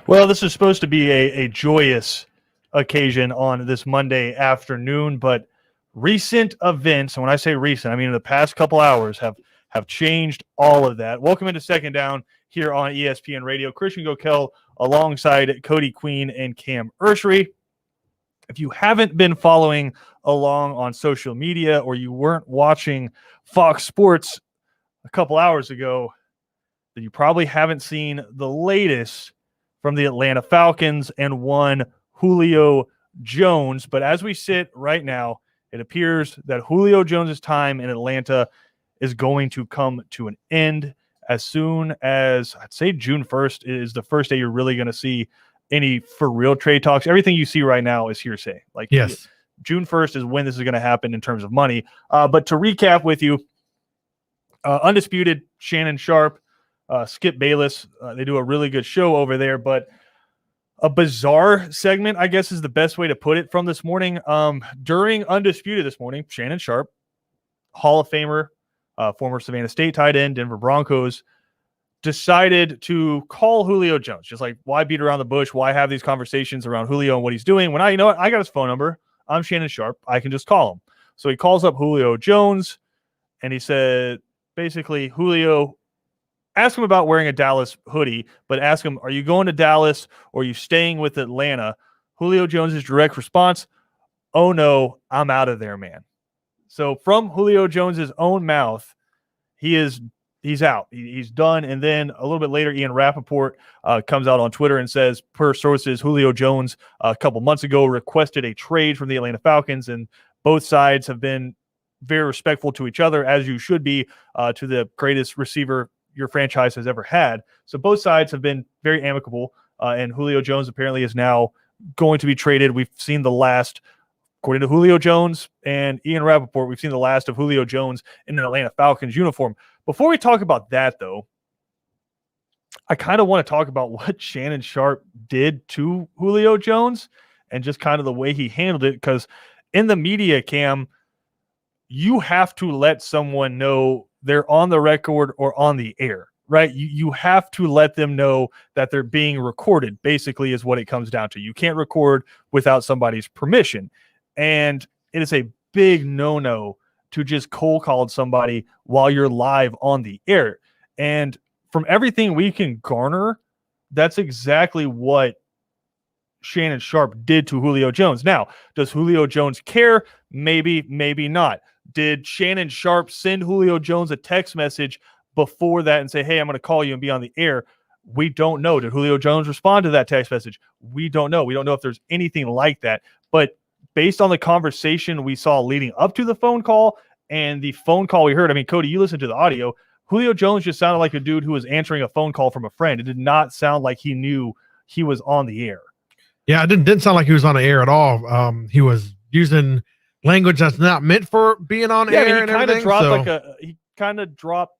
Well, this is supposed to be a joyous occasion on this Monday afternoon, but recent events, and when I say recent, I mean in the past couple hours, have changed all of that. Welcome into Second Down here on ESPN Radio. Christian Gokel alongside Cody Queen and Cam Ursery. If you haven't been following along on social media or you weren't watching Fox Sports a couple hours ago, then you probably haven't seen the latest from the Atlanta Falcons and one Julio Jones. But as we sit right now, it appears that Julio Jones' time in Atlanta is going to come to an end as soon as, I'd say, June 1st is the first day you're really going to see any for real trade talks. Everything you see right now is hearsay. Like, yes, June 1st is when this is going to happen in terms of money. But to recap with you, Undisputed, Shannon Sharp, Skip Bayless, they do a really good show over there, but a bizarre segment, I guess, is the best way to put it from this morning. During Undisputed this morning, Shannon Sharp, Hall of Famer, former Savannah State tight end, Denver Broncos, decided to call Julio Jones. Just like, why beat around the bush? Why have these conversations around Julio and what he's doing? When you know what? I got his phone number. I'm Shannon Sharp. I can just call him. So he calls up Julio Jones, and he said, basically, Julio, ask him about wearing a Dallas hoodie, but ask him, are you going to Dallas or are you staying with Atlanta? Julio Jones' direct response, oh no, I'm out of there, man. So from Julio Jones' own mouth, he's out. He's done. And then a little bit later, Ian Rappaport comes out on Twitter and says, per sources, Julio Jones a couple months ago requested a trade from the Atlanta Falcons, and both sides have been very respectful to each other, as you should be, to the greatest receiver your franchise has ever had. So both sides have been very amicable, and Julio Jones apparently is now going to be traded. We've seen the last, according to Julio Jones and Ian Rappaport, we've seen the last of Julio Jones in an Atlanta Falcons uniform. Before we talk about that, though, I kind of want to talk about what Shannon Sharp did to Julio Jones and just kind of the way he handled it, because in the media, Cam, you have to let someone know they're on the record or on the air, right? You have to let them know that they're being recorded, basically, is what it comes down to. You can't record without somebody's permission. And it is a big no-no to just cold call somebody while you're live on the air. And from everything we can garner, that's exactly what Shannon Sharp did to Julio Jones. Now, does Julio Jones care? Maybe, maybe not. Did Shannon Sharp send Julio Jones a text message before that and say, hey, I'm going to call you and be on the air? We don't know. Did Julio Jones respond to that text message? We don't know. We don't know if there's anything like that. But based on the conversation we saw leading up to the phone call and the phone call we heard, I mean, Cody, you listened to the audio. Julio Jones just sounded like a dude who was answering a phone call from a friend. It did not sound like he knew he was on the air. Yeah, it didn't sound like he was on the air at all. He was using language that's not meant for being on air. I mean, he kind of dropped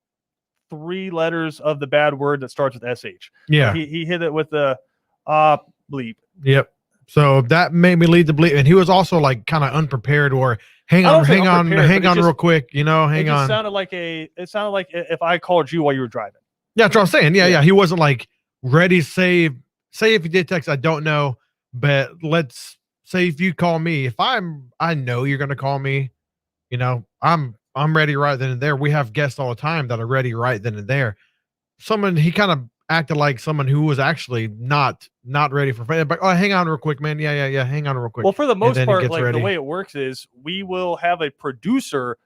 3 letters of the bad word that starts with SH. Yeah. He hit it with the bleep. Yep. So that made me lead the bleep. And he was also like kind of unprepared, or hang on real quick, hang on. It sounded like if I called you while you were driving. Yeah, that's what I'm saying. Yeah. He wasn't like ready to say if he did text, I don't know, but let's say if you call me, if I know you're going to call me, I'm ready right then and there. We have guests all the time that are ready right then and there. He kind of acted like someone who was actually not ready for, but hang on real quick, man. Yeah. Hang on real quick. Well, for the most part, like the way it works is we will have a producer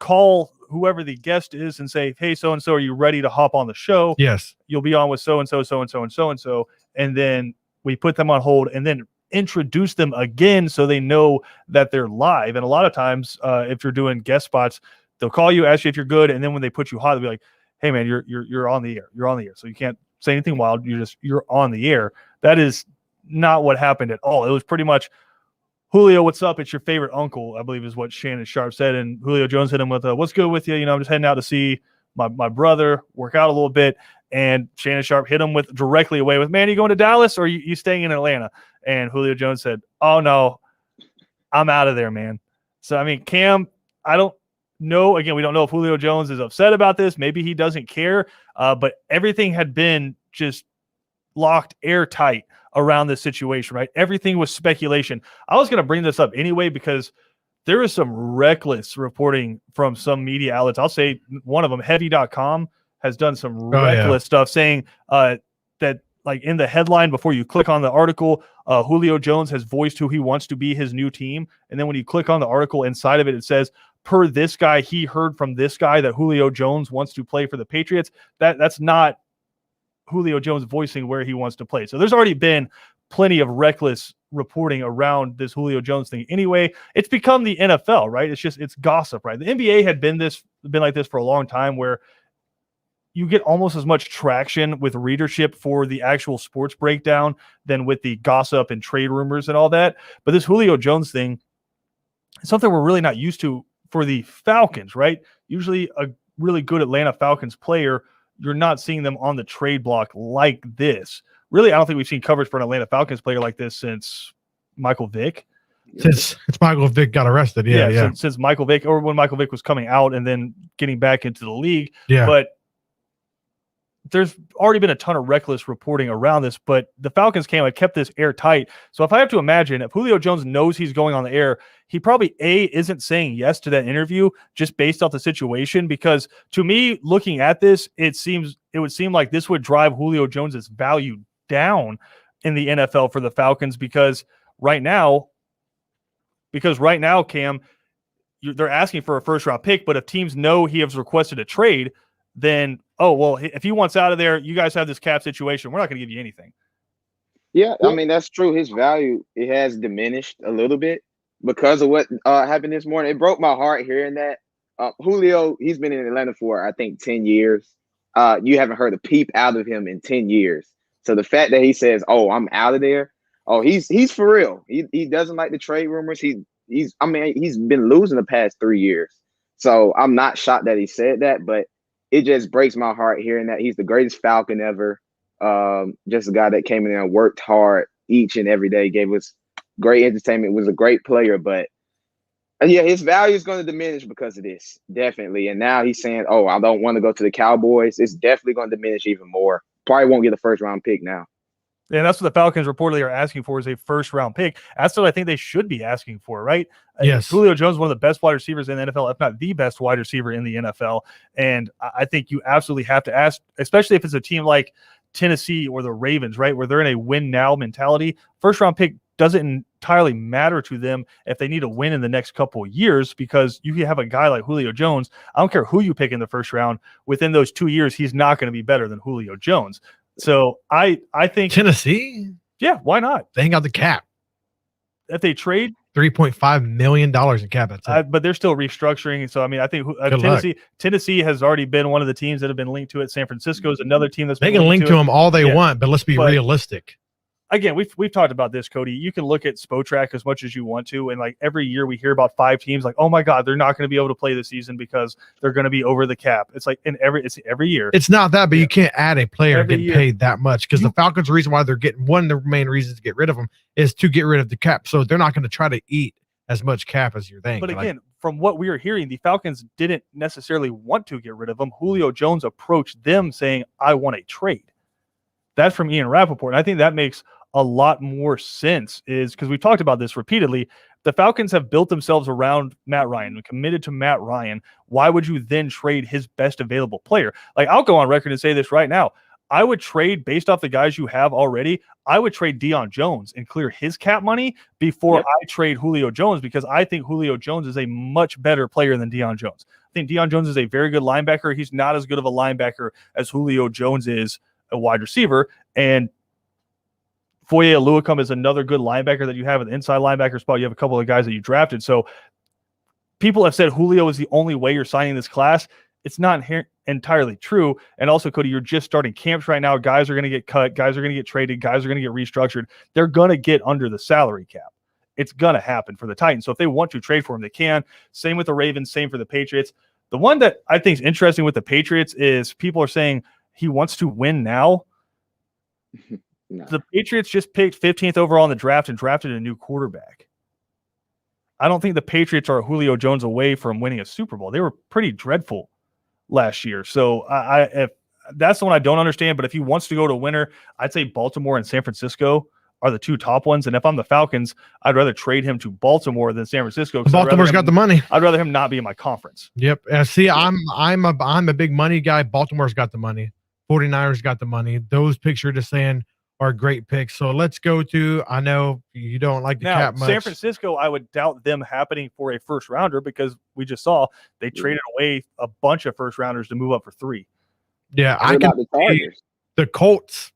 call whoever the guest is and say, hey, so-and-so, are you ready to hop on the show? Yes. You'll be on with so-and-so, so-and-so, and so-and-so. And then we put them on hold and then introduce them again so they know that they're live. And a lot of times, if you're doing guest spots, they'll call you, ask you if you're good, and then when they put you hot, they'll be like, hey man, you're on the air. You're on the air. So you can't say anything wild. You're on the air. That is not what happened at all. It was pretty much, Julio, what's up? It's your favorite uncle, I believe is what Shannon Sharp said. And Julio Jones hit him with what's good with you? I'm just heading out to see my brother, work out a little bit. And Shannon Sharp hit him with directly away with, man, you going to Dallas or you staying in Atlanta? And Julio Jones said, oh no, I'm out of there, man. So, I mean, Cam, I don't know. Again, we don't know if Julio Jones is upset about this. Maybe he doesn't care. But everything had been just locked airtight around this situation, right? Everything was speculation. I was going to bring this up anyway because there is some reckless reporting from some media outlets. I'll say one of them, heavy.com, has done some reckless stuff saying that, like, in the headline before you click on the article, Julio Jones has voiced who he wants to be his new team. And then when you click on the article inside of it, it says, per this guy, he heard from this guy that Julio Jones wants to play for the Patriots. That's not Julio Jones voicing where he wants to play. So there's already been plenty of reckless reporting around this Julio Jones thing. Anyway, it's become the NFL, right? It's gossip, right? The NBA had been like this for a long time, where you get almost as much traction with readership for the actual sports breakdown than with the gossip and trade rumors and all that. But this Julio Jones thing is something we're really not used to for the Falcons, right? Usually a really good Atlanta Falcons player, you're not seeing them on the trade block like this. Really, I don't think we've seen coverage for an Atlanta Falcons player like this since Michael Vick. Since Michael Vick got arrested. Yeah. Since Michael Vick, or when Michael Vick was coming out and then getting back into the league. Yeah. But there's already been a ton of reckless reporting around this, but the Falcons came and kept this airtight. So if I have to imagine, if Julio Jones knows he's going on the air, he probably isn't saying yes to that interview just based off the situation, because to me, looking at this, it would seem like this would drive Julio Jones's value down in the NFL for the Falcons, because right now, Cam, they're asking for a first round pick, but if teams know he has requested a trade, then, oh, well, if he wants out of there, you guys have this cap situation, we're not going to give you anything. Yeah, I mean, that's true. His value, it has diminished a little bit because of what happened this morning. It broke my heart hearing that. Julio, he's been in Atlanta for, I think, 10 years. You haven't heard a peep out of him in 10 years. So the fact that he says, oh, I'm out of there, oh, he's for real. He doesn't like the trade rumors. He's been losing the past 3 years. So I'm not shocked that he said that, but it just breaks my heart hearing that. He's the greatest Falcon ever. Just a guy that came in there and worked hard each and every day, gave us great entertainment, was a great player. But yeah, his value is going to diminish because of this, definitely. And now he's saying, oh, I don't want to go to the Cowboys. It's definitely going to diminish even more. Probably won't get a first round pick now. And that's what the Falcons reportedly are asking for, is a first-round pick. That's what I think they should be asking for, right? Yes. Julio Jones is one of the best wide receivers in the NFL, if not the best wide receiver in the NFL. And I think you absolutely have to ask, especially if it's a team like Tennessee or the Ravens, right, where they're in a win-now mentality. First-round pick doesn't entirely matter to them if they need to win in the next couple of years, because you have a guy like Julio Jones. I don't care who you pick in the first round. Within those 2 years, he's not going to be better than Julio Jones. So I think Tennessee, yeah, why not? they ain't got the cap. If they trade $3.5 million in cap, that's it. but they're still restructuring. So I mean, I think Tennessee has already been one of the teams that have been linked to it. San Francisco is another team that's they can link to them all they want, but let's be realistic. Again, we've talked about this, Cody. You can look at Spotrac as much as you want to, and like every year we hear about 5 teams like, oh my God, they're not going to be able to play this season because they're going to be over the cap. It's like it's every year. It's not that, but you can't add a player getting paid that much, because the Falcons' reason why they're getting, one of the main reasons to get rid of them is to get rid of the cap. So they're not going to try to eat as much cap as you're thinking. But again, from what we are hearing, the Falcons didn't necessarily want to get rid of him. Julio Jones approached them saying, I want a trade. That's from Ian Rappaport. And I think that makes a lot more sense, is because we've talked about this repeatedly. The Falcons have built themselves around Matt Ryan and committed to Matt Ryan. Why would you then trade his best available player? Like, I'll go on record and say this right now. I would trade, based off the guys you have already, I would trade Deion Jones and clear his cap money before I trade Julio Jones, because I think Julio Jones is a much better player than Deion Jones. I think Deion Jones is a very good linebacker. He's not as good of a linebacker as Julio Jones is a wide receiver. And Foye Oluokun is another good linebacker that you have at the inside linebacker spot. You have a couple of guys that you drafted. So people have said Julio is the only way you're signing this class. It's not entirely true. And also, Cody, you're just starting camps right now. Guys are going to get cut. Guys are going to get traded. Guys are going to get restructured. They're going to get under the salary cap. It's going to happen for the Titans. So if they want to trade for him, they can. Same with the Ravens. Same for the Patriots. The one that I think is interesting with the Patriots is people are saying he wants to win now. No. The Patriots just picked 15th overall in the draft and drafted a new quarterback. I don't think the Patriots are Julio Jones away from winning a Super Bowl. They were pretty dreadful last year. So that's the one I don't understand. But if he wants to go to a winner, I'd say Baltimore and San Francisco are the two top ones. And if I'm the Falcons, I'd rather trade him to Baltimore than San Francisco. Baltimore's got the money. I'd rather him not be in my conference. Yep. See, I'm a big money guy. Baltimore's got the money. 49ers got the money. Those picks you're just saying are great picks. So let's go to, I know you don't like the cap much. San Francisco, I would doubt them happening for a first rounder because we just saw they traded away a bunch of first rounders to move up for 3. Yeah, I got the Chargers. The Colts.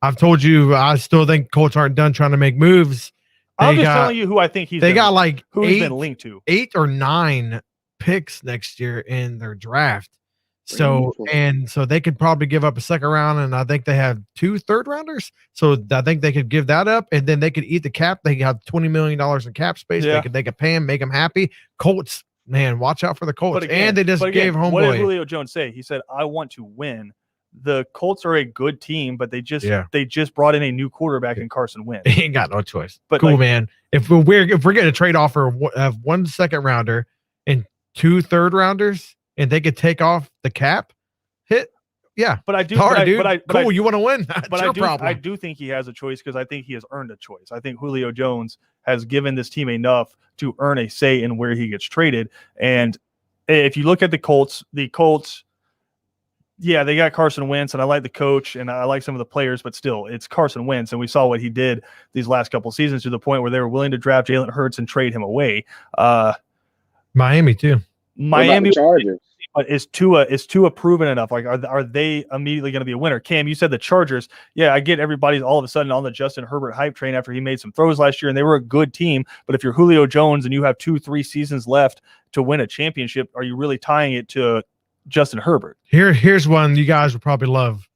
I've told you, I still think Colts aren't done trying to make moves. I'm just telling you who I think he's got like who he's been linked to. 8 or 9 picks next year in their draft. So they could probably give up a second round, and I think they have 2 third rounders. So I think they could give that up, and then they could eat the cap. They have $20 million in cap space. Yeah. They could pay him, make them happy. Colts, man, watch out for the Colts. And they just gave homeboy. What did Julio Jones say? He said, "I want to win." The Colts are a good team, but they just brought in a new quarterback in Carson Wentz. He ain't got no choice. But cool, man. If we're getting a trade offer of 1 second rounder and 2 third rounders, and they could take off the cap hit, yeah. But I do. Cool. You want to win? But I do think he has a choice because I think he has earned a choice. I think Julio Jones has given this team enough to earn a say in where he gets traded. And if you look at the Colts. Yeah, they got Carson Wentz, and I like the coach, and I like some of the players, but still, it's Carson Wentz, and we saw what he did these last couple of seasons to the point where they were willing to draft Jalen Hurts and trade him away. Miami too. Miami, Chargers. But is Tua proven enough? Like, are they immediately going to be a winner? Cam, you said the Chargers. Yeah, I get everybody's all of a sudden on the Justin Herbert hype train after he made some throws last year, and they were a good team. But if you're Julio Jones and you have 2-3 seasons left to win a championship, are you really tying it to Justin Herbert? Here's one you guys would probably love.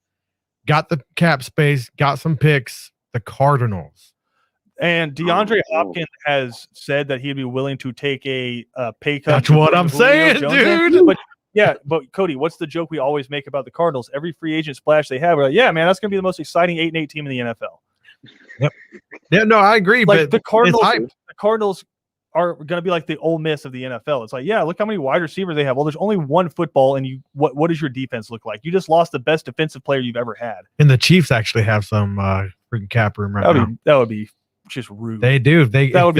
Got the cap space, got some picks. The Cardinals. And DeAndre Hopkins has said that he'd be willing to take a pay cut. That's what I'm saying, dude. But Cody, what's the joke we always make about the Cardinals? Every free agent splash they have, we're like, yeah, man, that's going to be the most exciting 8-8 team in the NFL. Yep. Yeah, no, I agree. Like but the Cardinals are going to be like the Ole Miss of the NFL. It's like, yeah, look how many wide receivers they have. Well, there's only one football, and what does your defense look like? You just lost the best defensive player you've ever had. And the Chiefs actually have some freaking cap room right now. That would be just rude. They do. If they get a little,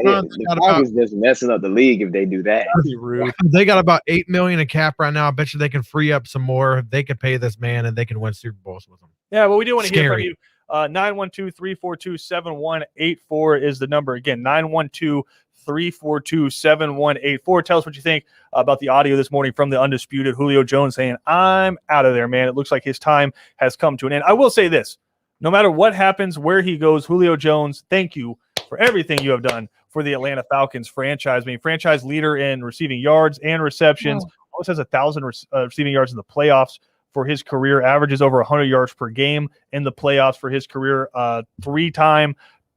the just messing up the league if they do that. That'd be rude. They got about $8 million in cap right now. I bet you they can free up some more. They could pay this man, and they can win Super Bowls with him. Yeah, but we do want to hear from you. 912-342-7184 is the number. Again, 912-342-7184. Tell us what you think about the audio this morning from the undisputed Julio Jones saying, I'm out of there, man. It looks like his time has come to an end. I will say this. No matter what happens, where he goes, Julio Jones, thank you for everything you have done for the Atlanta Falcons franchise. I mean, franchise leader in receiving yards and receptions. Almost has 1,000 receiving yards in the playoffs for his career, averages over 100 yards per game in the playoffs for his career, 3-time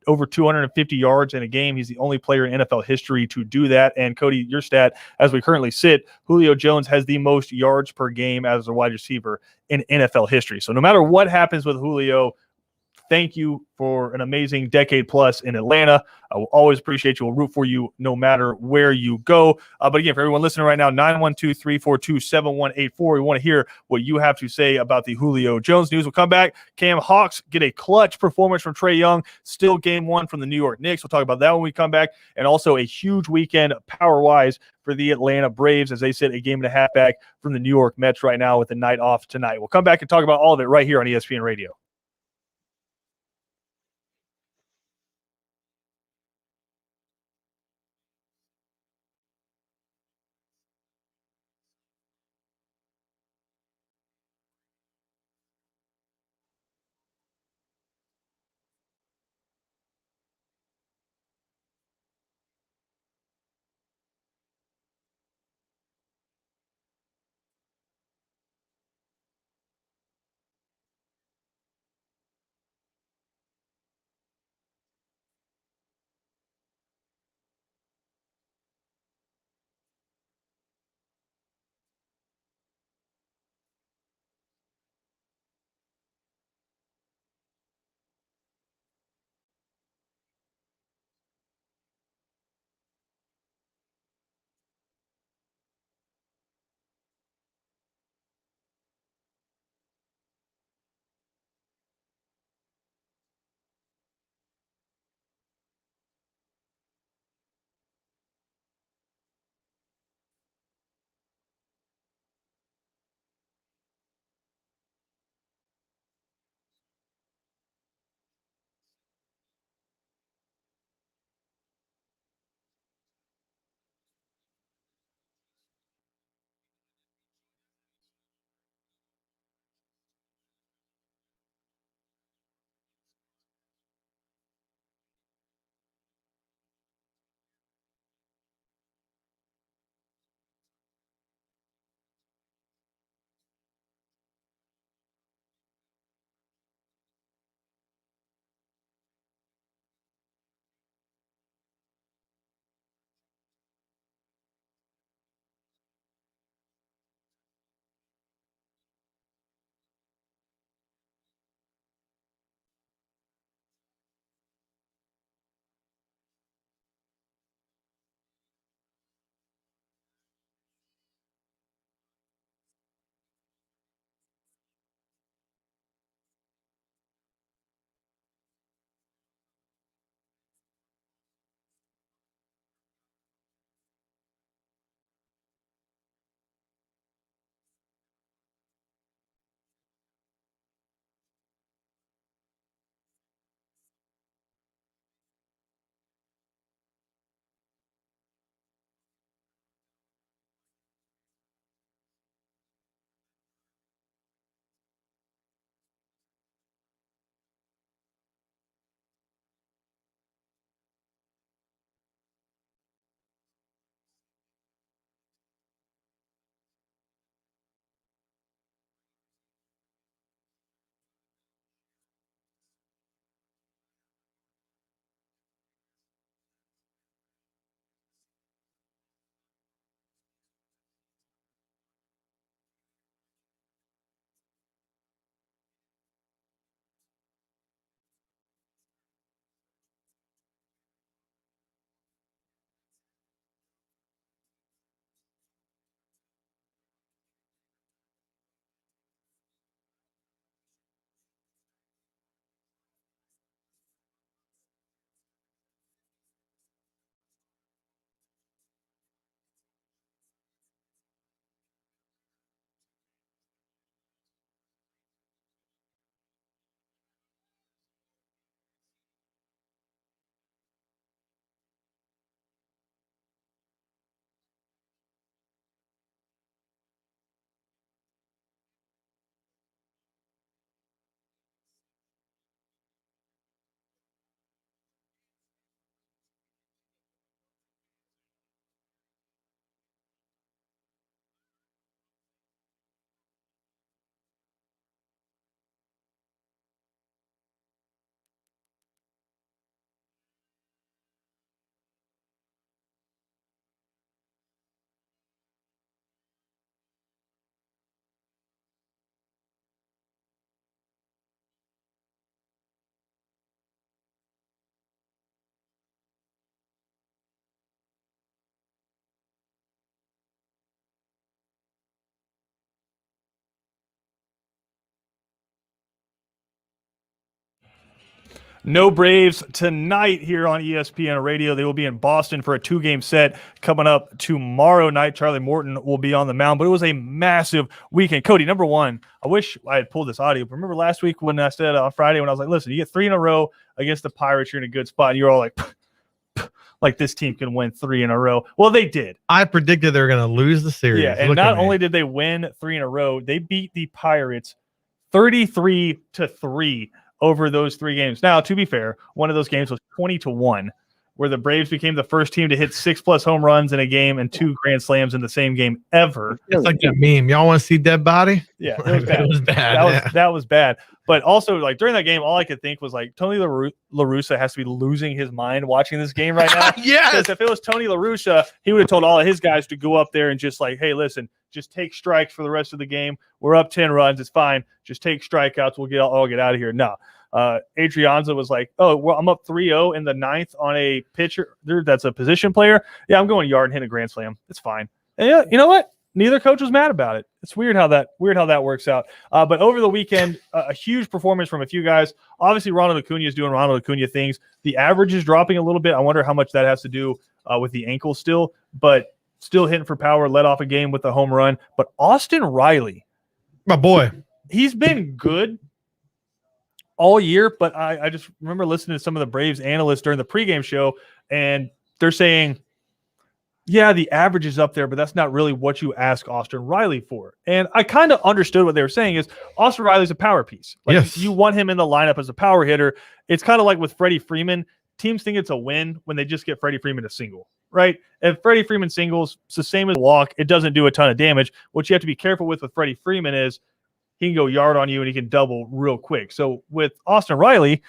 over 250 yards in a game. He's the only player in NFL history to do that. And Cody, your stat, as we currently sit, Julio Jones has the most yards per game as a wide receiver in NFL history. So no matter what happens with Julio, thank you for an amazing decade plus in Atlanta. I will always appreciate you. We'll root for you no matter where you go. But again, for everyone listening right now, 912-342-7184. We want to hear what you have to say about the Julio Jones news. We'll come back. Cam, Hawks get a clutch performance from Trae Young. Still game 1 from the New York Knicks. We'll talk about that when we come back. And also a huge weekend power-wise for the Atlanta Braves as they sit a game and a half back from the New York Mets right now with the night off tonight. We'll come back and talk about all of it right here on ESPN Radio. No Braves tonight here on ESPN Radio. They will be in Boston for a 2-game set coming up tomorrow night. Charlie Morton will be on the mound, but it was a massive weekend. Cody, number one, I wish I had pulled this audio. But remember last week when I said on Friday when I was like, listen, you get 3 in a row against the Pirates, you're in a good spot. And you're all like this team can win 3 in a row. Well, they did. I predicted they were going to lose the series. Yeah, and not only did they win 3 in a row, they beat the Pirates 33-3 over those 3 games. Now, to be fair, one of those games was 20-1, where the Braves became the first team to hit 6+ home runs in a game and 2 grand slams in the same game ever. It's like that meme. Y'all want to see dead body? Yeah, it was bad. It was bad. That was bad. But also, like during that game, all I could think was like Tony La Russa has to be losing his mind watching this game right now. Yes. Because if it was Tony La Russa, he would have told all of his guys to go up there and just like, hey, listen, just take strikes for the rest of the game. We're up 10 runs. It's fine. Just take strikeouts. We'll all get out of here. No. Adrianza was like, oh, well, I'm up 3-0 in the 9th on a pitcher that's a position player. Yeah, I'm going yard and hit a grand slam. It's fine. And yeah, you know what? Neither coach was mad about it. It's weird how that works out. But over the weekend, a huge performance from a few guys. Obviously, Ronald Acuna is doing Ronald Acuna things. The average is dropping a little bit. I wonder how much that has to do with the ankle still, but still hitting for power, led off a game with a home run. But Austin Riley, my boy, he's been good all year, but I just remember listening to some of the Braves analysts during the pregame show, and they're saying, yeah, the average is up there, but that's not really what you ask Austin Riley for. And I kind of understood what they were saying is Austin Riley's a power piece. Like, yes. You want him in the lineup as a power hitter. It's kind of like with Freddie Freeman. Teams think it's a win when they just get Freddie Freeman a single, right? If Freddie Freeman singles, it's the same as a walk. It doesn't do a ton of damage. What you have to be careful with Freddie Freeman is he can go yard on you and he can double real quick. So with Austin Riley,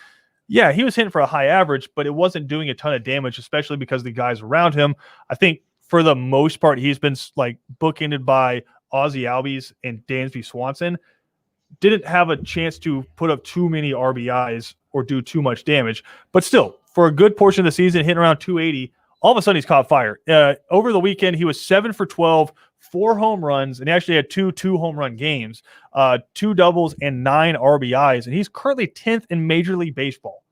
yeah, he was hitting for a high average, but it wasn't doing a ton of damage, especially because the guys around him. I think for the most part, he's been like bookended by Ozzie Albies and Dansby Swanson. Didn't have a chance to put up too many RBIs or do too much damage, but still, for a good portion of the season, hitting around 280, all of a sudden he's caught fire. Over the weekend, he was 7 for 12, 4 home runs, and he actually had 2 home run games, 2 doubles, and 9 RBIs. And he's currently 10th in Major League Baseball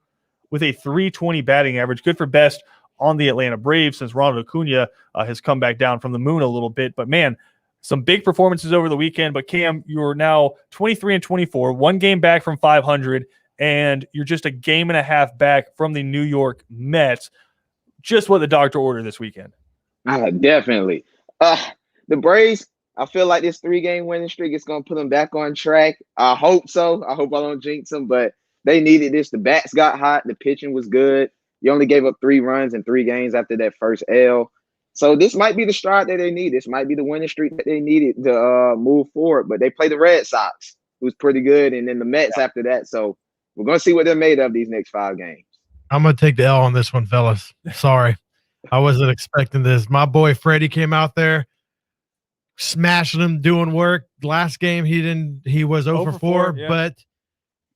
with a .320 batting average. Good for best on the Atlanta Braves since Ronald Acuna has come back down from the moon a little bit. But, man, some big performances over the weekend. But, Cam, you're now 23-24, 1 game back from 500, and you're just a game and a half back from the New York Mets. Just what the doctor ordered this weekend. Definitely. The Braves, I feel like this 3-game winning streak is going to put them back on track. I hope so. I hope I don't jinx them, but they needed this. The bats got hot. The pitching was good. You only gave up 3 runs in 3 games after that first L. So this might be the stride that they need. This might be the winning streak that they needed to move forward. But they play the Red Sox, who's pretty good, and then the Mets after that. So we're going to see what they're made of these next 5 games. I'm going to take the L on this one, fellas. Sorry. I wasn't expecting this. My boy Freddie came out there, smashing them, doing work. Last game, he was 0 for 4, yeah. But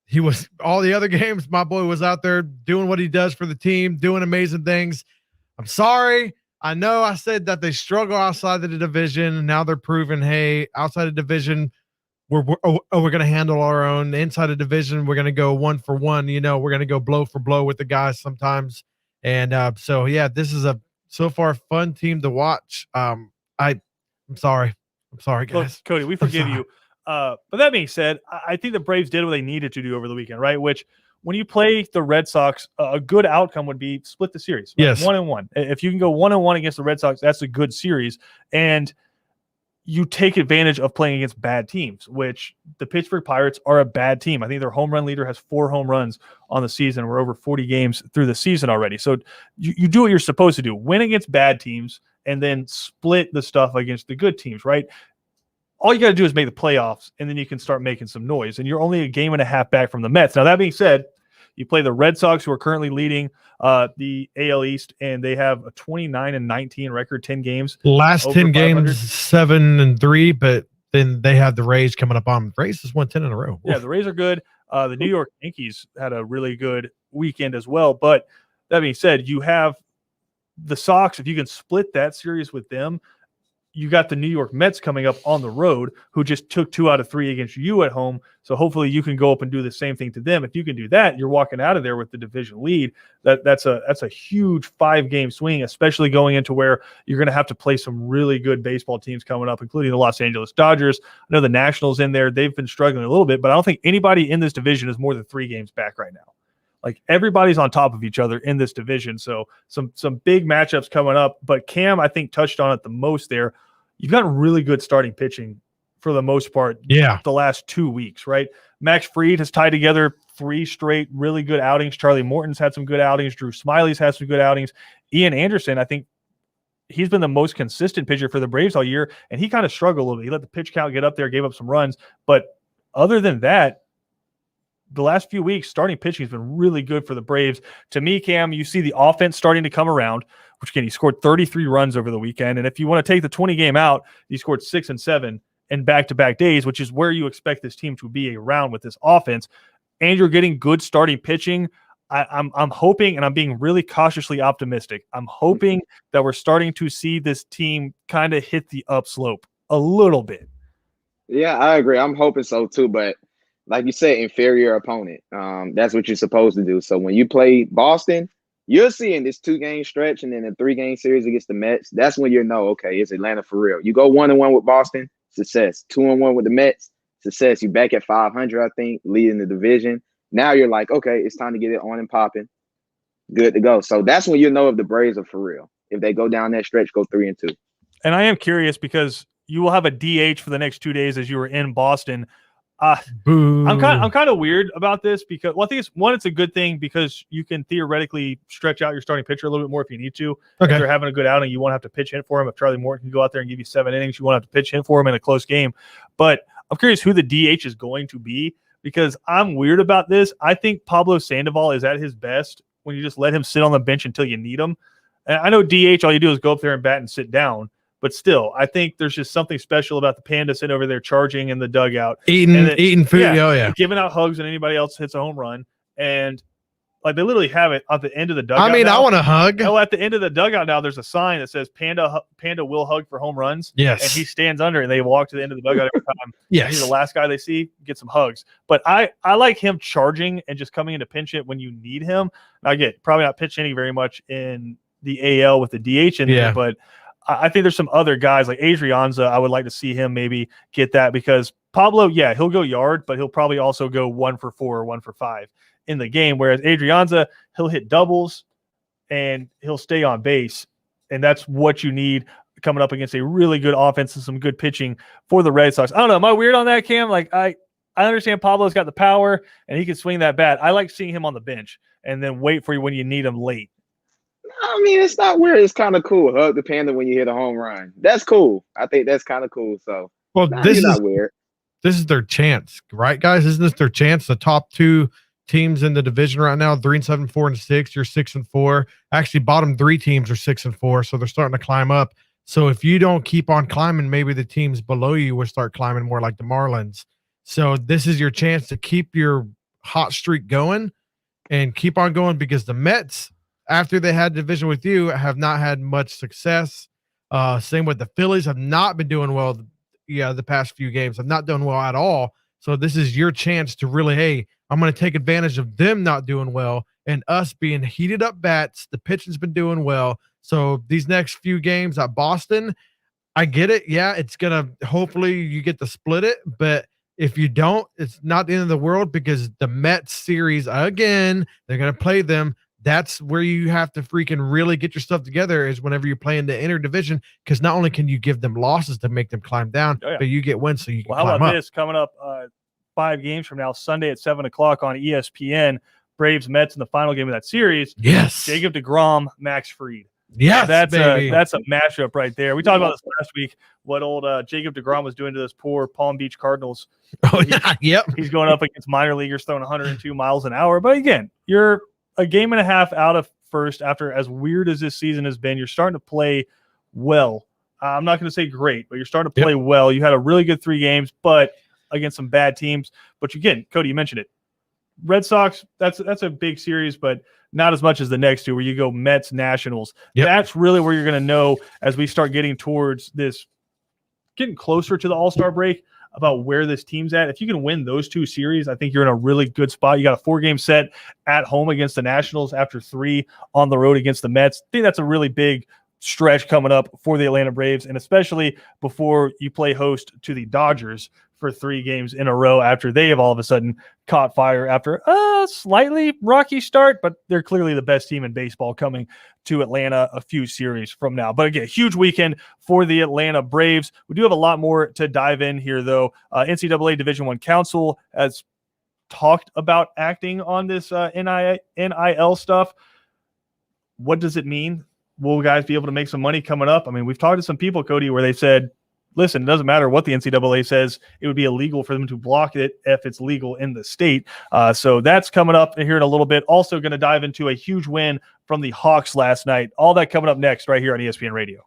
he was all the other games. My boy was out there doing what he does for the team, doing amazing things. I'm sorry. I know I said that they struggle outside of the division, and now they're proving, hey, outside of division, we're going to handle our own. Inside of division, we're going to go 1 for 1. You know, we're going to go blow for blow with the guys sometimes. And so, yeah, this is a so far fun team to watch. I'm sorry. I'm sorry, guys. Look, Cody, we forgive you. But that being said, I think the Braves did what they needed to do over the weekend, right? Which, when you play the Red Sox, a good outcome would be split the series. Right? Yes. 1-1. If you can go 1-1 against the Red Sox, that's a good series. And you take advantage of playing against bad teams, which the Pittsburgh Pirates are a bad team. I think their home run leader has 4 home runs on the season. We're over 40 games through the season already. So you do what you're supposed to do. Win against bad teams and then split the stuff against the good teams, right? All you got to do is make the playoffs, and then you can start making some noise. And you're only a game and a half back from the Mets. Now, that being said, you play the Red Sox, who are currently leading the AL East, and they have a 29-19 record, 10 games. Last 10 games, 7-3, but then they have the Rays coming up on them. Rays just won 10 in a row. Yeah, the Rays are good. The New York Yankees had a really good weekend as well. But that being said, you have the Sox. If you can split that series with them, you got the New York Mets coming up on the road, who just took 2 out of 3 against you at home. So hopefully you can go up and do the same thing to them. If you can do that, you're walking out of there with the division lead. That's a huge 5-game swing, especially going into where you're going to have to play some really good baseball teams coming up, including the Los Angeles Dodgers. I know the Nationals in there. They've been struggling a little bit, but I don't think anybody in this division is more than 3 games back right now. Like, everybody's on top of each other in this division. So some big matchups coming up. But Cam, I think, touched on it the most there. You've got really good starting pitching for the most part. Yeah. The last 2 weeks, right? Max Fried has tied together 3 straight really good outings. Charlie Morton's had some good outings. Drew Smiley's had some good outings. Ian Anderson, I think he's been the most consistent pitcher for the Braves all year, and he kind of struggled a little bit. He let the pitch count get up there, gave up some runs. But other than that, the last few weeks, starting pitching has been really good for the Braves. To me, Cam, you see the offense starting to come around, which, again, he scored 33 runs over the weekend. And if you want to take the 20 game out, he scored 6 and 7 in back-to-back days, which is where you expect this team to be around with this offense. And you're getting good starting pitching. I'm hoping, and I'm being really cautiously optimistic, I'm hoping that we're starting to see this team kind of hit the upslope a little bit. Yeah, I agree. I'm hoping so too, but like you said, inferior opponent. That's what you're supposed to do. So when you play Boston, you're seeing this 2-game stretch and then a 3-game series against the Mets. That's when you know, okay, it's Atlanta for real. You go 1-1 with Boston, success. 2-1 with the Mets, success. You back at 500, I think, leading the division. Now you're like, okay, it's time to get it on and popping. Good to go. So that's when you know if the Braves are for real. If they go down that stretch, go 3-2. And I am curious because you will have a DH for the next 2 days as you were in Boston. I'm kind of weird about this because, well, I think it's a good thing because you can theoretically stretch out your starting pitcher a little bit more if you need to. Okay. If they're having a good outing, you won't have to pitch in for him. If Charlie Morton can go out there and give you 7 innings, you won't have to pitch in for him in a close game. But I'm curious who the DH is going to be because I'm weird about this. I think Pablo Sandoval is at his best when you just let him sit on the bench until you need him. And I know DH, all you do is go up there and bat and sit down. But still, I think there's just something special about the Panda sitting over there charging in the dugout. Eating food. Giving out hugs when anybody else hits a home run. And like they literally have it at the end of the dugout. I mean, I want a hug. Oh, at the end of the dugout now, there's a sign that says Panda will hug for home runs. Yes. And he stands under and they walk to the end of the dugout every time. Yes. He's the last guy they see, get some hugs. But I like him charging and just coming in to pinch it when you need him. Now, again, probably not pitch hitting very much in the AL with the DH in there, but I think there's some other guys like Adrianza. I would like to see him maybe get that because Pablo, he'll go yard, but he'll probably also go 1 for 4 or 1 for 5 in the game. Whereas Adrianza, he'll hit doubles and he'll stay on base. And that's what you need coming up against a really good offense and some good pitching for the Red Sox. I don't know. Am I weird on that, Cam? Like I understand Pablo's got the power and he can swing that bat. I like seeing him on the bench and then wait for you when you need him late. I mean, it's not weird. It's kind of cool. Hug the Panda when you hit a home run. That's cool. I think that's kind of cool. So, well, this is not weird. This is their chance, right, guys? Isn't this their chance? The top 2 teams in the division right now, 3-7, 4-6. You're 6-4. Actually, bottom 3 teams are 6-4, so they're starting to climb up. So if you don't keep on climbing, maybe the teams below you will start climbing more, like the Marlins. So this is your chance to keep your hot streak going and keep on going because the Mets, after they had division with you, have not had much success. Same with the Phillies, have not been doing well. The past few games have not done well at all. So this is your chance to really, hey, I'm going to take advantage of them not doing well and us being heated up bats. The pitching's been doing well. So these next few games at Boston, I get it. Yeah, it's going to, hopefully you get to split it. But if you don't, it's not the end of the world because the Mets series, again, they're going to play them. That's where you have to freaking really get your stuff together is whenever you're playing the interdivision, because not only can you give them losses to make them climb down, but you get wins so you can climb up. How about this coming up 5 games from now, Sunday at 7 o'clock on ESPN, Braves Mets in the final game of that series. Yes. Jacob deGrom, Max Fried. Yes, that's a matchup right there. We talked about this last week, what old Jacob deGrom was doing to those poor Palm Beach Cardinals. Oh, yeah. Yep. He's going up against minor leaguers throwing 102 miles an hour. But again, you're a game and a half out of first after as weird as this season has been. You're starting to play well. I'm not going to say great, but you're starting to play well. You had a really good 3 games, but against some bad teams. But again, Cody, you mentioned it. Red Sox, that's a big series, but not as much as the next 2 where you go Mets, Nationals. That's really where you're going to know as we start getting towards this getting closer to the All-Star break about where this team's at. If you can win those 2 series, I think you're in a really good spot. You got a 4-game set at home against the Nationals after 3 on the road against the Mets. I think that's a really big stretch coming up for the Atlanta Braves, and especially before you play host to the Dodgers for 3 games in a row after they have all of a sudden caught fire after a slightly rocky start, but they're clearly the best team in baseball coming to Atlanta a few series from now. But again, huge weekend for the Atlanta Braves. We do have a lot more to dive in here, though. NCAA Division I Council has talked about acting on this NIL stuff. What does it mean? Will guys be able to make some money coming up? I mean, we've talked to some people, Cody, where they said, listen, it doesn't matter what the NCAA says. It would be illegal for them to block it if it's legal in the state. So that's coming up here in a little bit. Also going to dive into a huge win from the Hawks last night. All that coming up next right here on ESPN Radio.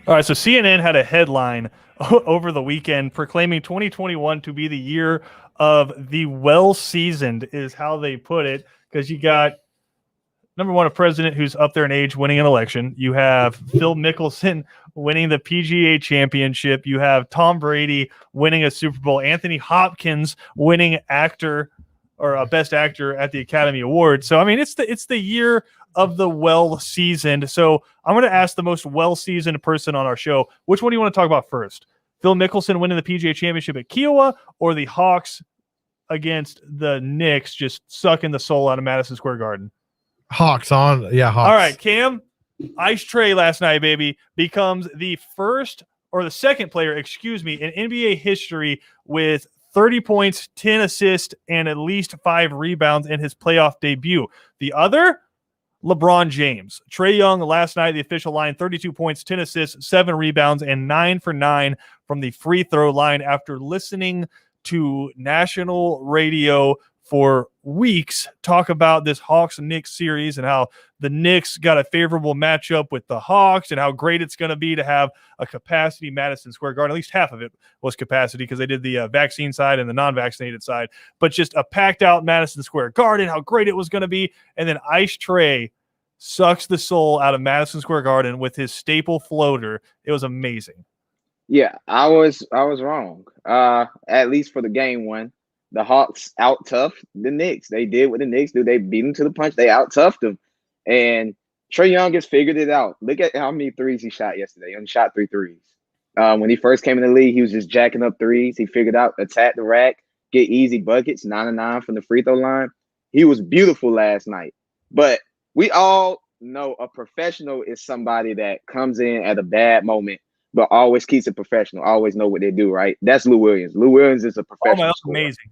All right, so CNN had a headline over the weekend proclaiming 2021 to be the year of the well-seasoned, is how they put it, because you got, number one, a president who's up there in age winning an election. You have Phil Mickelson winning the PGA championship. You have Tom Brady winning a Super Bowl. Anthony Hopkins winning actor or best actor at the Academy Awards. So, I mean, it's the year of the well-seasoned. So I'm going to ask the most well-seasoned person on our show, which one do you want to talk about first? Phil Mickelson winning the PGA championship at Kiowa, or the Hawks against the Knicks just sucking the soul out of Madison Square Garden? Hawks on. Yeah, Hawks. All right, Cam, Ice Trey last night, baby, becomes the first or the second player, in NBA history with 30 points, 10 assists, and at least 5 rebounds in his playoff debut. The other, LeBron James. Trae Young last night, the official line, 32 points, 10 assists, 7 rebounds, and 9 for 9 from the free throw line after listening to national radio for weeks talk about this Hawks-Knicks series and how the Knicks got a favorable matchup with the Hawks and how great it's going to be to have a capacity Madison Square Garden. At least half of it was capacity because they did the vaccine side and the non-vaccinated side, but just a packed out Madison Square Garden, how great it was going to be. And then Ice Trey sucks the soul out of Madison Square Garden with his staple floater. It was amazing. Yeah, I was wrong. At least for the game one. The Hawks out tough the Knicks. They did what the Knicks do. They beat them to the punch. They out toughed them. And Trae Young has figured it out. Look at how many threes he shot yesterday. He only shot 3 threes. When he first came in the league, he was just jacking up threes. He figured out, attack the rack, get easy buckets, 9 of 9 from the free throw line. He was beautiful last night. But we all know a professional is somebody that comes in at a bad moment, but always keeps it professional, always know what they do, right? That's Lou Williams. Lou Williams is a professional. Oh, that's amazing.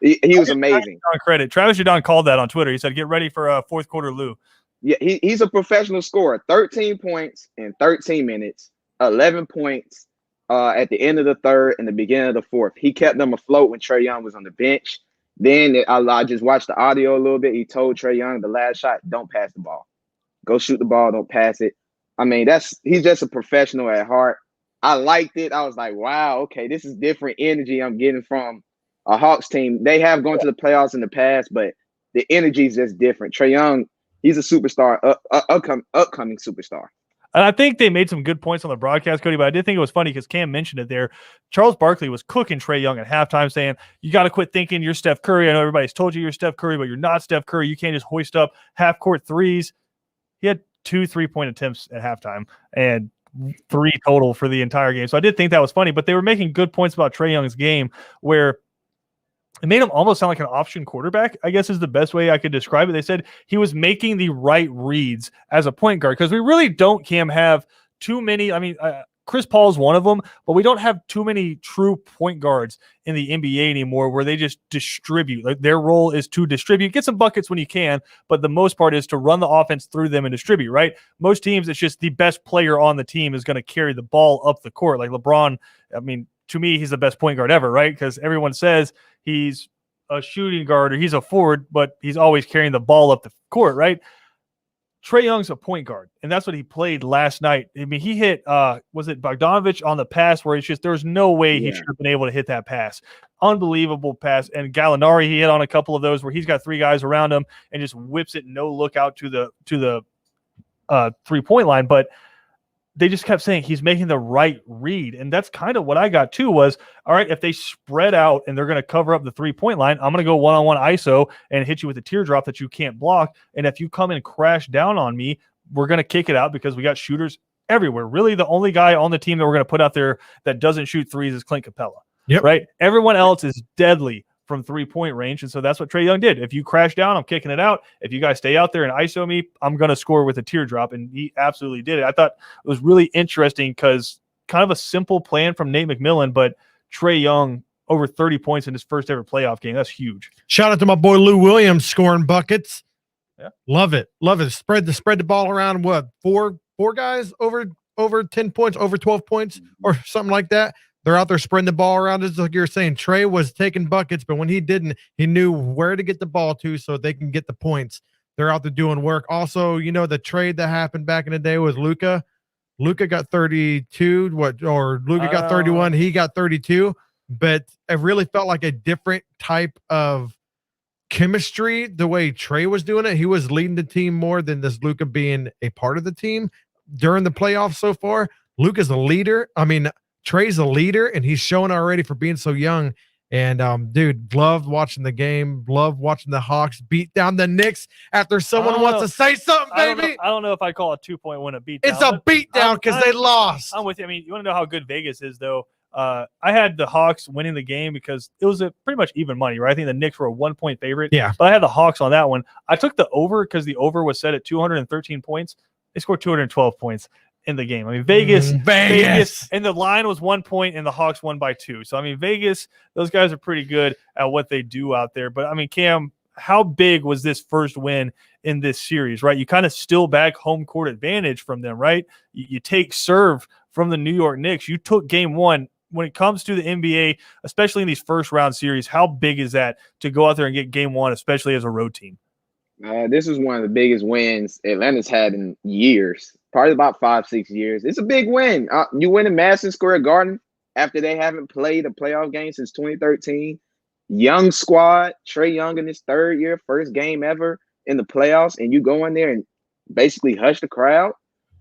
He was amazing. Credit. Travis Jadon called that on Twitter. He said, get ready for fourth quarter Lou. Yeah, he's a professional scorer. 13 points in 13 minutes, 11 points at the end of the third and the beginning of the fourth. He kept them afloat when Trae Young was on the bench. Then I just watched the audio a little bit. He told Trae Young the last shot, don't pass the ball. Go shoot the ball, don't pass it. I mean, he's just a professional at heart. I liked it. I was like, wow, okay, this is different energy I'm getting from a Hawks team. They have gone to the playoffs in the past, but the energy is just different. Trae Young, he's a superstar, upcoming superstar. And I think they made some good points on the broadcast, Cody, but I did think it was funny because Cam mentioned it there. Charles Barkley was cooking Trae Young at halftime, saying, you got to quit thinking you're Steph Curry. I know everybody's told you you're Steph Curry, but you're not Steph Curry. You can't just hoist up half-court threes. He had 2 3-point attempts at halftime and 3 total for the entire game. So I did think that was funny, but they were making good points about Trae Young's game where it made him almost sound like an option quarterback, I guess is the best way I could describe it. They said he was making the right reads as a point guard because we really don't, Cam, have too many. I mean, Chris Paul is one of them, but we don't have too many true point guards in the NBA anymore where they just distribute. Like their role is to distribute, get some buckets when you can, but the most part is to run the offense through them and distribute, right? Most teams, it's just the best player on the team is going to carry the ball up the court. Like LeBron, I mean, to me, he's the best point guard ever, right? Because everyone says he's a shooting guard or he's a forward, but he's always carrying the ball up the court, right? Trae Young's a point guard, and that's what he played last night. I mean, he hit, was it Bogdanovich on the pass where it's just there's no way he should have been able to hit that pass. Unbelievable pass. And Gallinari, he hit on a couple of those where he's got 3 guys around him and just whips it no look out to the 3-point line. But they just kept saying he's making the right read. And that's kind of what I got too was, all right, if they spread out and they're going to cover up the 3-point line, I'm going to go one-on-one ISO and hit you with a teardrop that you can't block. And if you come and crash down on me, we're going to kick it out because we got shooters everywhere. Really, the only guy on the team that we're going to put out there that doesn't shoot threes is Clint Capella. Yep. Right? Everyone else is deadly from 3-point range. And so that's what Trae Young did. If you crash down, I'm kicking it out. If you guys stay out there and ISO me, I'm going to score with a teardrop. And he absolutely did it. I thought it was really interesting because kind of a simple plan from Nate McMillan, but Trae Young over 30 points in his first ever playoff game. That's huge. Shout out to my boy Lou Williams scoring buckets. Yeah. Love it. Love it. Spread the ball around. What, four guys over 10 points, over 12 points or something like that. They're out there spreading the ball around. It's like you're saying, Trae was taking buckets, but when he didn't, he knew where to get the ball to so they can get the points. They're out there doing work. Also, you know, the trade that happened back in the day with Luka, Luka got 32, Luka got 31, he got 32, but it really felt like a different type of chemistry the way Trey was doing it. He was leading the team more than this Luka being a part of the team during the playoffs so far. Luka's a leader. I mean, Trey's a leader, and he's shown already for being so young. And dude, loved watching the game. Loved watching the Hawks beat down the Knicks after someone wants to say something, baby. I don't know if I call a 2-point win a beatdown. It's a beatdown because they lost. I'm with you. I mean, you want to know how good Vegas is, though? I had the Hawks winning the game because it was pretty much even money, right? I think the Knicks were a 1-point favorite. Yeah. But I had the Hawks on that one. I took the over because the over was set at 213 points. They scored 212 points in the game. I mean, Vegas, and the line was 1 point, and the Hawks won by 2. So I mean, Vegas, those guys are pretty good at what they do out there. But I mean, Cam, how big was this first win in this series, right? You kind of still back home court advantage from them, right? You take serve from the New York Knicks. You took game one. When it comes to the NBA, especially in these first round series, how big is that to go out there and get game one, especially as a road team? This is one of the biggest wins Atlanta's had in years, probably about 5-6 years. It's a big win. You win in Madison Square Garden after they haven't played a playoff game since 2013. Young squad, Trey Young in his third year, first game ever in the playoffs, and you go in there and basically hush the crowd.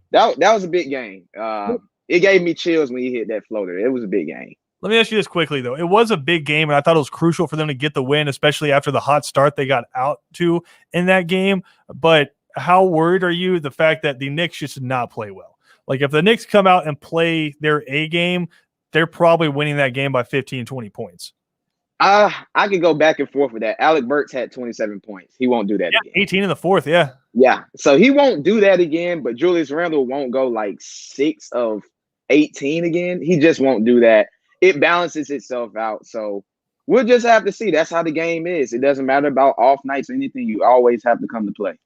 That was a big game. It gave me chills when he hit that floater. It was a big game. Let me ask you this quickly, though. It was a big game, and I thought it was crucial for them to get the win, especially after the hot start they got out to in that game. But how worried are you the fact that the Knicks just did not play well? Like, if the Knicks come out and play their A game, they're probably winning that game by 15, 20 points. I can go back and forth with that. Alec Burks had 27 points. He won't do that again. 18 in the fourth, yeah. Yeah, so he won't do that again, but Julius Randle won't go like 6 of 18 again. He just won't do that. It balances itself out. So we'll just have to see. That's how the game is. It doesn't matter about off nights or anything. You always have to come to play.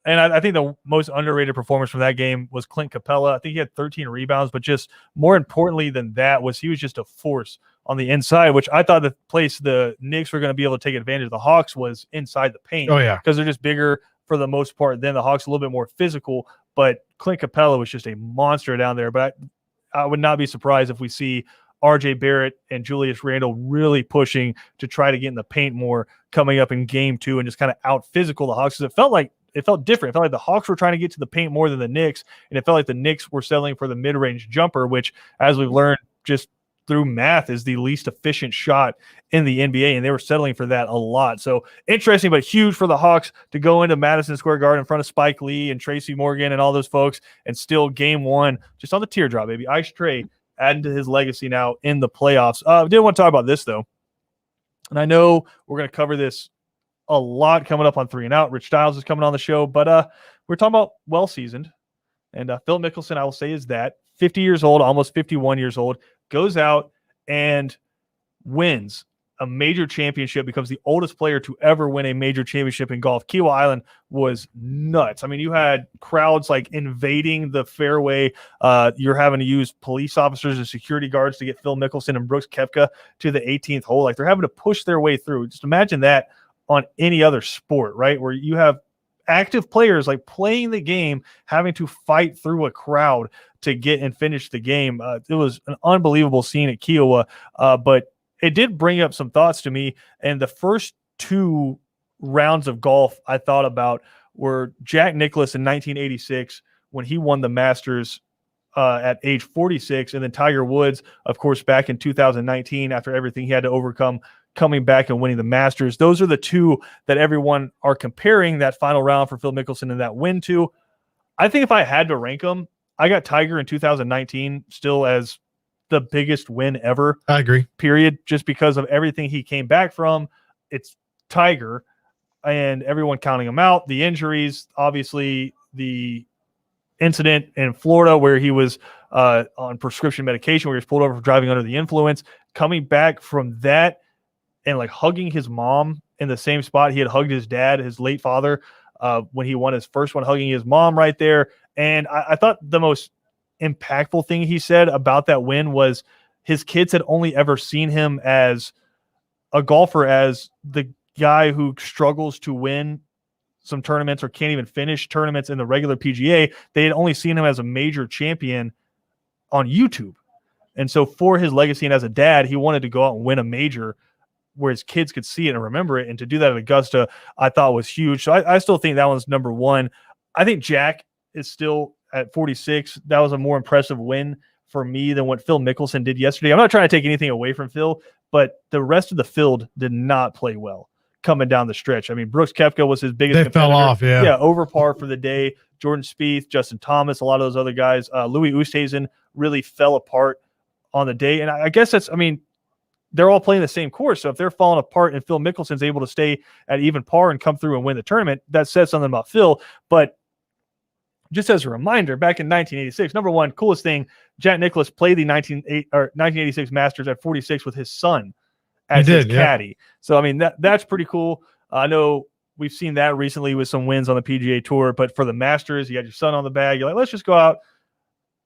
And I think the most underrated performance from that game was Clint Capella. I think he had 13 rebounds, but just more importantly than that was he was just a force on the inside, which I thought the place the Knicks were going to be able to take advantage of the Hawks was inside the paint. Oh, yeah. Because they're just bigger for the most part than the Hawks, a little bit more physical. But Clint Capella was just a monster down there. But I would not be surprised if we see RJ Barrett and Julius Randle really pushing to try to get in the paint more coming up in game 2 and just kind of out physical the Hawks. Because it felt different. It felt like the Hawks were trying to get to the paint more than the Knicks, and it felt like the Knicks were settling for the mid-range jumper, which, as we've learned just through math, is the least efficient shot in the NBA, and they were settling for that a lot. So interesting, but huge for the Hawks to go into Madison Square Garden in front of Spike Lee and Tracy Morgan and all those folks, and still game 1 just on the teardrop, baby. Ice Trey adding to his legacy now in the playoffs. Didn't want to talk about this, though. And I know we're going to cover this a lot coming up on 3 and Out. Rich Styles is coming on the show, but we're talking about well-seasoned. And Phil Mickelson, I will say, is that 50 years old, almost 51 years old, goes out and wins a major championship, becomes the oldest player to ever win a major championship in golf. Kiawah Island was nuts. I mean, you had crowds like invading the fairway. You're having to use police officers and security guards to get Phil Mickelson and Brooks Koepka to the 18th hole. Like, they're having to push their way through. Just imagine that on any other sport, right? Where you have active players like playing the game, having to fight through a crowd to get and finish the game. It was an unbelievable scene at Kiawah, but it did bring up some thoughts to me. And the first 2 rounds of golf I thought about were Jack Nicklaus in 1986 when he won the Masters at age 46, and then Tiger Woods, of course, back in 2019 after everything he had to overcome, coming back and winning the Masters. Those are the 2 that everyone are comparing that final round for Phil Mickelson and that win to. I think if I had to rank them, I got Tiger in 2019 still as the biggest win ever. I agree. Period. Just because of everything he came back from. It's Tiger and everyone counting him out. The injuries, obviously the incident in Florida where he was on prescription medication, where he was pulled over for driving under the influence, coming back from that and like hugging his mom in the same spot he had hugged his dad, his late father, when he won his first one, hugging his mom right there. And I thought the most impactful thing he said about that win was his kids had only ever seen him as a golfer, as the guy who struggles to win some tournaments or can't even finish tournaments in the regular PGA. They had only seen him as a major champion on YouTube. And so for his legacy and as a dad, he wanted to go out and win a major where his kids could see it and remember it. And to do that at Augusta, I thought was huge. So I still think that one's number one. I think Jack is still at 46. That was a more impressive win for me than what Phil Mickelson did yesterday. I'm not trying to take anything away from Phil, but the rest of the field did not play well coming down the stretch. I mean, Brooks Koepka was his biggest They fell off, yeah, over par for the day. Jordan Spieth, Justin Thomas, a lot of those other guys. Louis Oosthuizen really fell apart on the day. And I guess that's, I mean, they're all playing the same course. So if they're falling apart and Phil Mickelson's able to stay at even par and come through and win the tournament, that says something about Phil. But just as a reminder, back in 1986, number one, coolest thing, Jack Nicklaus played the 1986 Masters at 46 with his son as his caddy. So, I mean, that's pretty cool. I know we've seen that recently with some wins on the PGA Tour, but for the Masters, you got your son on the bag. You're like, let's just go out.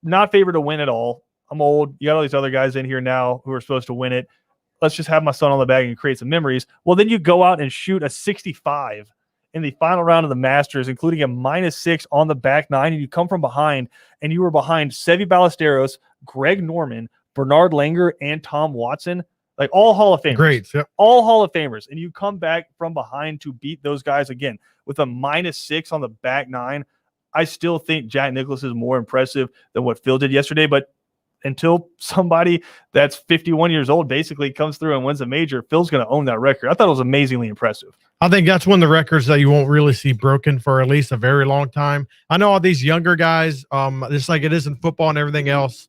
Not favored to win at all. I'm old. You got all these other guys in here now who are supposed to win it. Let's just have my son on the bag and create some memories. Well, then you go out and shoot a 65 in the final round of the Masters, including a -6 on the back nine, and you come from behind, and you were behind Seve Ballesteros, Greg Norman, Bernard Langer, and Tom Watson, like all Hall of Famers. Great, yep. All Hall of Famers, and you come back from behind to beat those guys again with a -6 on the back nine. I still think Jack Nicklaus is more impressive than what Phil did yesterday, but until somebody that's 51 years old basically comes through and wins a major, Phil's going to own that record. I thought it was amazingly impressive. I think that's one of the records that you won't really see broken for at least a very long time. I know all these younger guys, just like it is in football and everything else,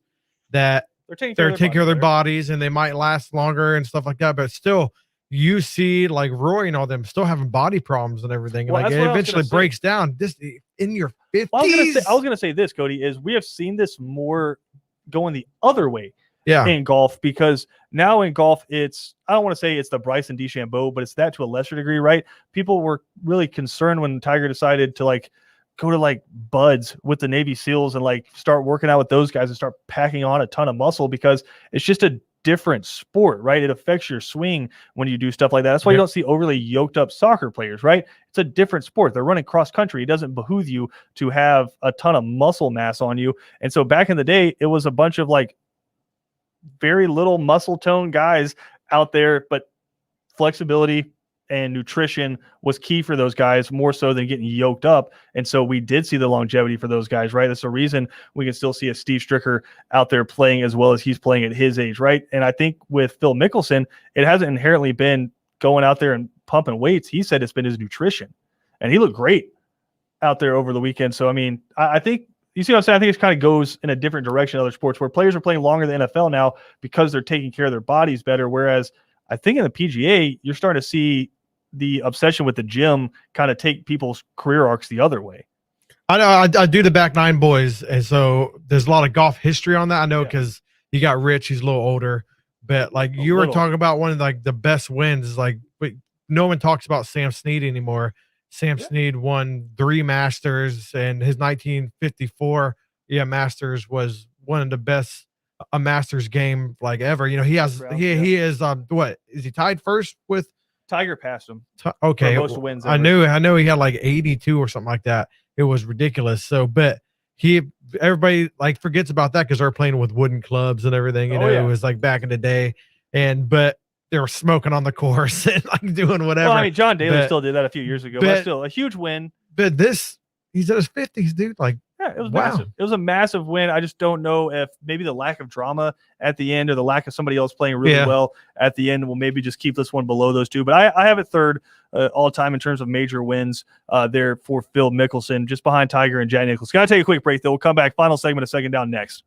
that they're taking care of their bodies and they might last longer and stuff like that. But still, you see like Roy and all them still having body problems and everything. Well, like it eventually breaks down. This in your 50s. Well, I was gonna say this, Cody, is we have seen this more going the other way in golf, because now in golf it's, I don't want to say it's the Bryson DeChambeau, but it's that to a lesser degree, right? People were really concerned when Tiger decided to like go to like buds with the Navy SEALs and like start working out with those guys and start packing on a ton of muscle, because it's just a different sport, right? It affects your swing when you do stuff like that. That's why you don't see overly yoked up soccer players, right? It's a different sport. They're running cross country. It doesn't behoove you to have a ton of muscle mass on you. And so back in the day, it was a bunch of like very little muscle tone guys out there, but flexibility and nutrition was key for those guys more so than getting yoked up. And so we did see the longevity for those guys, right? That's the reason we can still see a Steve Stricker out there playing as well as he's playing at his age, right? And I think with Phil Mickelson, it hasn't inherently been going out there and pumping weights. He said it's been his nutrition, and he looked great out there over the weekend. So, I mean, I think, you see what I'm saying? I think it kind of goes in a different direction in other sports where players are playing longer than NFL now because they're taking care of their bodies better. Whereas I think in the PGA, you're starting to see the obsession with the gym kind of take people's career arcs the other way. I know I do the back nine boys, and so there's a lot of golf history on that. I know because you got Rich, he's a little older, but like you were talking about one of like the best wins is like, but no one talks about Sam Snead anymore. Sam Snead won 3 Masters, and his 1954 Masters was one of the best a Masters game like ever. You know, he has he is what is he tied first with? Tiger passed him. Okay, most wins ever. I know he had like 82 or something like that. It was ridiculous. So, but everybody like forgets about that because they're playing with wooden clubs and everything. You know, it was like back in the day, but they were smoking on the course and like doing whatever. Well, I mean, John Daly still did that a few years ago, but still a huge win. But he's in his 50s, dude. Like, yeah, it was massive. It was a massive win. I just don't know if maybe the lack of drama at the end or the lack of somebody else playing really well at the end will maybe just keep this one below those two. But I have it third all time in terms of major wins there for Phil Mickelson, just behind Tiger and Jack Nicklaus. Got to take a quick break, though. We'll come back. Final segment of Second Down next.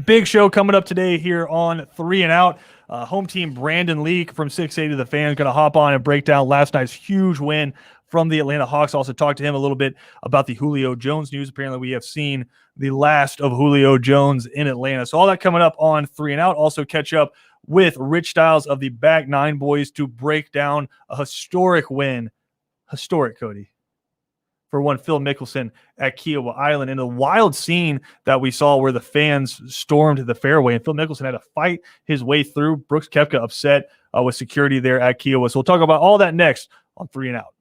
Big show coming up today here on 3 and Out. Home team Brandon Leak from 680 The Fan is going to hop on and break down last night's huge win from the Atlanta Hawks. Also talk to him a little bit about the Julio Jones news. Apparently we have seen the last of Julio Jones in Atlanta. So all that coming up on 3 and Out. Also catch up with Rich Styles of the Back Nine Boys to break down a historic win. Historic, Cody, for one Phil Mickelson at Kiowa Island, in a wild scene that we saw where the fans stormed the fairway and Phil Mickelson had to fight his way through. Brooks Koepka upset with security there at Kiowa. So we'll talk about all that next on 3 and Out.